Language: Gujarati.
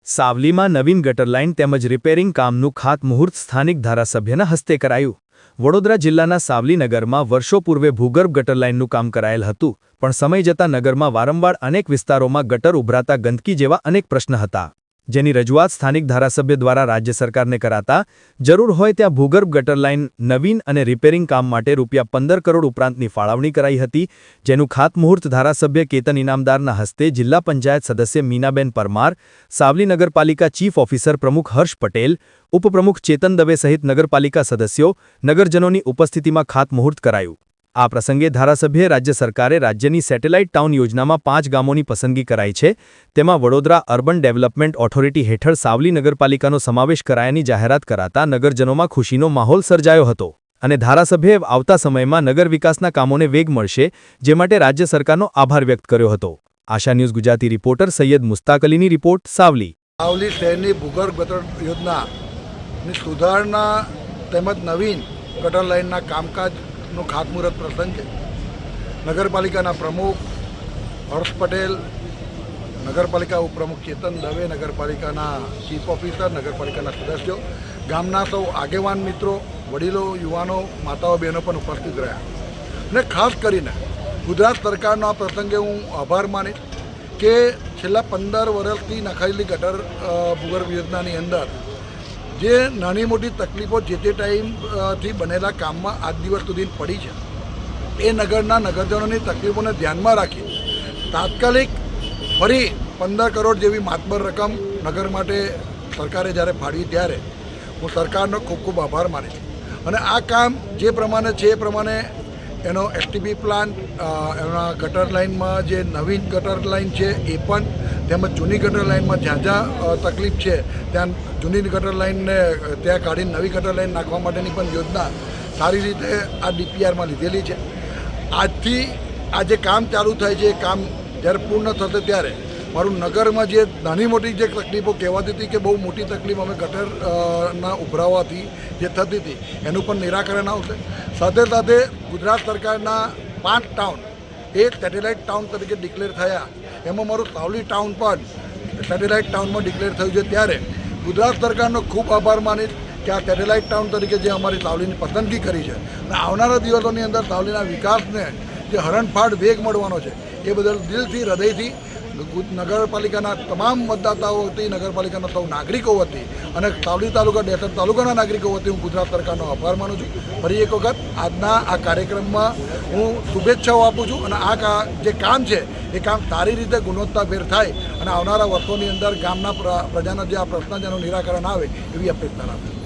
સાવલીમાં નવીન ગટર લાઇન તેમજ રિપેરિંગ કામનું ખાતમુહૂર્ત સ્થાનિક ધારાસભ્યના હસ્તે કરાયું। વડોદરા જિલ્લાના સાવલી નગરમાં વર્ષો પૂર્વે ભૂગર્ભ ગટર લાઇનનું કામ કરાયેલ હતું, પણ સમય જતાં નગરમાં વારંવાર અનેક વિસ્તારોમાં ગટર ઉભરાતા ગંદકી જેવા અનેક પ્રશ્ન હતા, જેની રજૂઆત સ્થાનિક ધારાસભ્ય દ્વારા રાજ્ય સરકારને કરાતા જરૂર હોય ત્યાં ભૂગર્ભ ગટર લાઇન નવીન અને રિપેરિંગ કામ માટે ₹15 કરોડ ઉપરાંતની ફાળવણી કરાઈ હતી, જેનું ખાતમુહૂર્ત ધારાસભ્ય કેતન ઇનામદારના હસ્તે જિલ્લા પંચાયત સદસ્ય મીનાબેન પરમાર, સાવલી નગરપાલિકા ચીફ ઓફિસર પ્રમુખ હર્ષ પટેલ, ઉપપ્રમુખ ચેતન દવે સહિત નગરપાલિકા સદસ્યો, નગરજનોની ઉપસ્થિતિમાં ખાતમુહૂર્ત કરાયું। આ પ્રસંગે ધારાસભ્યએ રાજ્ય સરકારે રાજ્યની સેટેલાઇટ ટાઉન યોજનામાં 5 ગામોની પસંદગી કરાઈ છે, તેમાં વડોદરા અર્બન ડેવલપમેન્ટ ઓથોરિટી હેઠળ સાવલી નગરપાલિકાનો સમાવેશ કરાયાની જાહેરાત કરાતા નગરજનોમાં ખુશીનો માહોલ સર્જાયો હતો અને ધારાસભ્યએ આવતા સમયમાં નગર વિકાસના કામોને વેગ મળશે, જે માટે રાજ્ય સરકારનો આભાર વ્યક્ત કર્યો હતો। આશા ન્યૂઝ ગુજરાતી રિપોર્ટર સૈયદ મુસ્તાક અલીની રિપોર્ટ, સાવલી। સાવલી શહેરની ભૂગર્ભ ગટર યોજનાની સુધારણા તેમજ નવીન ગટર લાઇનના કામકાજનો ખાતમુહૂર્ત પ્રસંગ છે। નગરપાલિકાના પ્રમુખ હર્ષ પટેલ, નગરપાલિકા ઉપપ્રમુખ ચેતન દવે, નગરપાલિકાના ચીફ ઓફિસર, નગરપાલિકાના સદસ્યો, ગામના સૌ આગેવાન મિત્રો, વડીલો, યુવાનો, માતાઓ, બહેનો પણ ઉપસ્થિત રહ્યા અને ખાસ કરીને ગુજરાત સરકારનો આ પ્રસંગે હું આભાર માનીશ કે છેલ્લા 15 વર્ષથી નખાયેલી ગટર ભૂગર્ભ યોજનાની અંદર જે નાની મોટી તકલીફો જે તે ટાઈમથી બનેલા કામમાં આજ દિવસ સુધી પડી છે, એ નગરના નગરજનોની તકલીફોને ધ્યાનમાં રાખી તાત્કાલિક ફરી 15 કરોડ જેવી માતબર રકમ નગર માટે સરકારે જ્યારે ફાળવી ત્યારે હું સરકારનો ખૂબ ખૂબ આભાર માનીશ। અને આ કામ જે પ્રમાણે છે એ પ્રમાણે એનો એસટીપી પ્લાન્ટ, એના ગટર લાઇનમાં જે નવીન ગટર લાઇન છે એ પણ, તેમજ જૂની ગટર લાઇનમાં જ્યાં જ્યાં તકલીફ છે ત્યાં જૂની ગટર લાઇનને ત્યાં કાઢીને નવી ગટર લાઇન નાખવા માટેની પણ યોજના સારી રીતે આ ડીપીઆરમાં લીધેલી છે। આજથી આ જે કામ ચાલુ થાય છે એ કામ જ્યારે પૂર્ણ થશે ત્યારે મારું નગરમાં જે નાની મોટી જે તકલીફો કહેવાતી હતી કે બહુ મોટી તકલીફ અમે ગટરના ઉભરાવાથી જે થતી હતી એનું પણ નિરાકરણ આવશે। સાથે સાથે ગુજરાત સરકારના 5 ટાઉન એ સેટેલાઇટ ટાઉન તરીકે ડિક્લેર થયા, એમાં મારું સાવલી ટાઉન પણ સેટેલાઇટ ટાઉનમાં ડિક્લેર થયું છે, ત્યારે ગુજરાત સરકારનો ખૂબ આભાર માનીશ કે આ સેટેલાઇટ ટાઉન તરીકે જે અમારી સાવલીની પસંદગી કરી છે અને આવનારા દિવસોની અંદર સાવલીના વિકાસને જે હરણફાળ વેગ મળવાનો છે એ બદલ દિલથી, હૃદયથી નગરપાલિકાના તમામ મતદાતાઓ વતી, નગરપાલિકાના સૌ નાગરિકો વતી અને સાવલી તાલુકા, ડેસર તાલુકાના નાગરિકો વતી હું ગુજરાત સરકારનો આભાર માનું છું। ફરી એક વખત આજના આ કાર્યક્રમમાં હું શુભેચ્છાઓ આપું છું અને આ જે કામ છે એ કામ સારી રીતે ગુણવત્તાભેર થાય અને આવનારા વર્ષોની અંદર ગામના પ્રજાના જે આ પ્રશ્ન જેનું નિરાકરણ આવે એવી અપેક્ષા રાખું છું।